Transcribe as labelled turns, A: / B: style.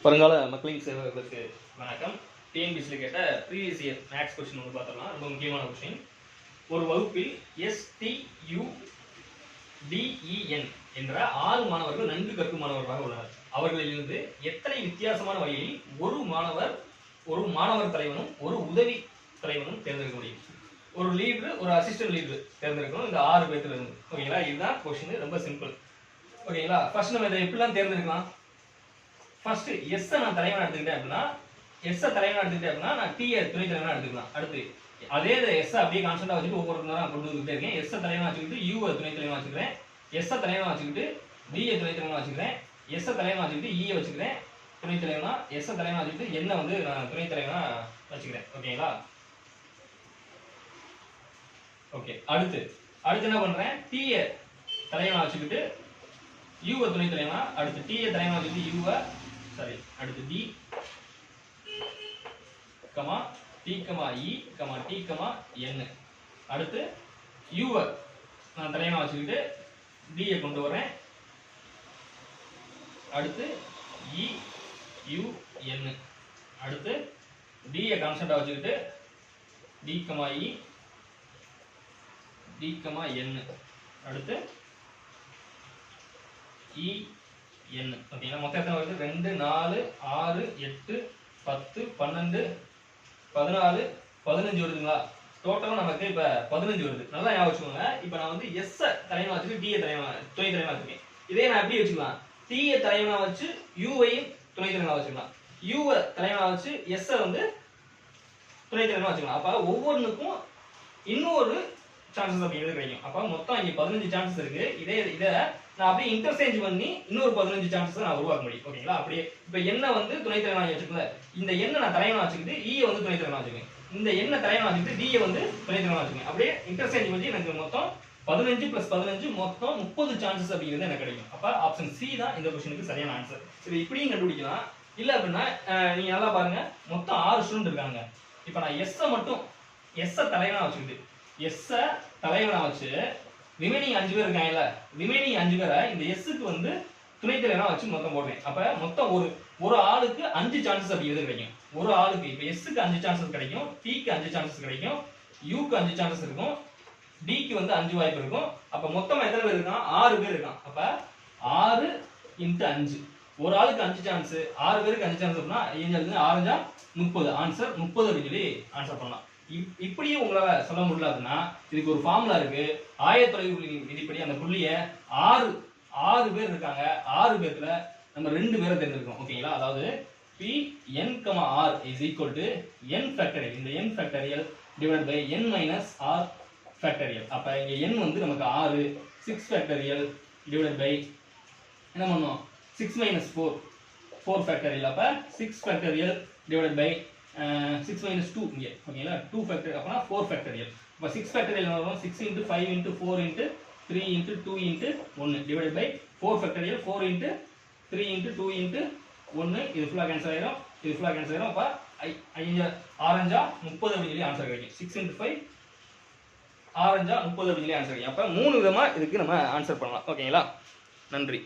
A: வருங்கால மக்களின் சேவகர்களுக்கு வணக்கம். டிஎன்பிஎஸ்சியில் கேட்ட ப்ரீவியஸ் இயர் மேக்ஸ் கொஸ்டின் வந்து பார்த்துடலாம். ரொம்ப முக்கியமான கொஸ்டின். ஒரு வகுப்பில் STUDEN என்ற 6 மாணவர்கள் நன்கு கற்கும் மாணவர்களாக உள்ளனர். அவர்களிலிருந்து எத்தனை வித்தியாசமான வகையில் ஒரு மாணவர் தலைவனும் ஒரு உதவி தலைவனும் தேர்ந்தெடுக்க முடியும்? ஒரு லீடர், ஒரு அசிஸ்டன்ட் லீடர் தேர்ந்தெடுக்கணும் இந்த 6 பேர்த்துல இருந்து. ஓகேங்களா? இதுதான் கொஸ்டின். ரொம்ப சிம்பிள். ஓகேங்களா? ஃபர்ஸ்ட் நம்ம இதை எப்படிலாம் தேர்ந்தெடுக்கலாம்? ஃபர்ஸ்ட் எஸ் நான் தலைவனா எடுத்துக்கிட்டேன் அப்படின்னா நான் டி துணை தலைவனா எடுத்துக்கலாம். அடுத்து அதே எஸ் அப்படியே கான்ஸ்டன்டா வச்சுட்டு ஒவ்வொருத்தரும் கொண்டு வந்துட்டே இருக்கேன். எஸ் தலைவனா வச்சுக்கிட்டு யூ துணை தலைவனா வச்சுக்கிறேன். எஸ் தலைவனா வச்சுக்கிட்டு டி துணை தலைவனா வச்சுக்கிறேன். எஸ் தலைவனா வச்சுக்கிட்டு இ வச்சுக்கிறேன் துணை தலைவனா. எஸ் தலைவனா வச்சுக்கிட்டு என்ன வந்து நான் துணை தலைவனா வச்சுக்கிறேன். ஓகேங்களா? ஓகே. அடுத்து என்ன பண்றேன்? டி தலைவனா வச்சுக்கிட்டு யூ துணை தலைவனா, அடுத்து டி தலைவனா வச்சுக்கிட்டு யூ அடுத்து D comma D comma E comma D comma N. அடுத்து யூ நான் தலைவனா வச்சுக்கிட்டு டி கொண்டு வரேன். அடுத்து இ யூ என். அடுத்து டி கான்ஸ்டன்டா வச்சுக்கிட்டு D comma E D comma N. அடுத்து இ என். ஓகேங்களா? மொத்தம் எத்தனை வருது? 2 4 6 8 10 12 14 15 வருதுங்களா? டோட்டலா நமக்கு இப்ப 15 வருது. நல்லா ஞாபகம் வச்சுக்கோங்க. இப்ப நான் வந்து எஸ் தலைவனா வச்சுட்டு டி தலைவனா துணை தலைவனா வச்சிருக்கேன். இதே நான் எப்படி வச்சுக்கலாம்? டி தலைவனா வச்சு யூவையும் துணை தலைவனா வச்சுக்கலாம். யூ தலைவனா வச்சு எஸ் வந்து துணை தலைவனா வச்சுக்கலாம். அப்ப ஒவ்வொன்றுக்கும் இன்னொரு சான்சஸ் அப்படிங்கிறது கிடைக்கும். அப்ப மொத்தம் இங்க 15 சான்சஸ் இருக்கு. இதை நான் அப்படியே இன்டர்சேஞ்ச் பண்ணி இன்னொரு 15 சான்சஸ் நான் உருவாக்க முடியும். ஓகேங்களா? அப்படியே இப்ப என்ன வந்து துணை தலைவனா வச்சுக்கல, இந்த எண்ணை நான் தலைவனா வச்சுக்கிட்டு ஈ வந்து துணை தலைவனா வச்சுக்கேன். இந்த எண்ணை தலைவனா வச்சுக்கிட்டு டி வந்து துணை தலைவனா வச்சுக்கேன். அப்படியே இன்டர்சேஞ்ச் பண்ணி எனக்கு மொத்தம் 15 + 15 மொத்தம் 30 சான்சஸ் அப்படிங்கிறது எனக்கு கிடைக்கும். அப்ப ஆப்ஷன் சி தான் இந்த क्वेश्चनக்கு சரியான ஆன்சர். இது இப்படியும் கண்டுபிடிக்கலாம். இல்ல அப்படின்னா நீங்க நல்லா பாருங்க, மொத்தம் 6 ஸ்டூடண்ட் இருக்காங்க. இப்ப நான் எஸ் தலைவனா வச்சுக்கிட்டு எஸ் தலைவனா வச்சு ரிமைனிங் 5 பேர் இருக்காங்கல்ல, ரிமைனிங் 5 பேரை இந்த எஸ்க்கு வந்து துணை தலைவனா வச்சு மொத்தம் போடுறேன். அப்ப மொத்தம் ஒரு ஆளுக்கு 5 சான்சஸ் அப்படிங்கிறது கிடைக்கும். ஒரு ஆளுக்கு இப்ப எஸ்க்கு 5 சான்சஸ் கிடைக்கும், டிக்கு 5 சான்சஸ் கிடைக்கும், யூக்கு 5 சான்சஸ் இருக்கும், டிக்கு வந்து 5 வாய்ப்பு இருக்கும். அப்ப மொத்தமா எத்தனை பேர் இருக்கான்? 6 பேர் இருக்கான். அப்ப 6 × 5 ஒரு ஆளுக்கு 5 சான்ஸ், 6 பேருக்கு 5 சான்ஸ் அப்படின்னா 6 30 ஆன்சர் 30 அப்படின்னு சொல்லி ஆன்சர் பண்ணலாம். இப்படியே உங்களால சொல்ல முடியல அப்படின்னா இதுக்கு ஒரு ஃபார்முலா இருக்கு. ஆயத்தொலைவு விதிப்படி அந்த புள்ளிய 6 பேர் இருக்காங்க. 6 பேர்ல நம்ம 2 பேரை தேர்ந்தெடுக்கணும். ஓகேங்களா? அதாவது P n, r is equal to n factorial. இந்த n factorial divided by n minus r factorial. அப்ப இங்க n வந்து நமக்கு 6, 6 factorial divided by என்ன பண்ணோம்? 6 minus 4 factorial. அப்ப 6 factorial divided by 6 minus 2 இங்க. ஓகேங்களா? 2 factorial அப்பனா 4 factorial. அப்ப 6 factorial வரும் 6 × 5 × 4 × 3 × 2 × 1 divided by 4 factorial 4 × 3 × 2 × 1. இது ஃபுல்லா கேன்சல் ஆயிரும், இது ஃபுல்லா கேன்சல் ஆயிரும். அப்ப 5 6 30 அப்படி சொல்லி ஆன்சர் கிடைக்கும். 6 × 5 6 30 அப்படி சொல்லி ஆன்சர் கிடைக்கும். அப்ப 3 விதமா இதுக்கு நம்ம ஆன்சர் பண்ணலாம். ஓகேங்களா? நன்றி.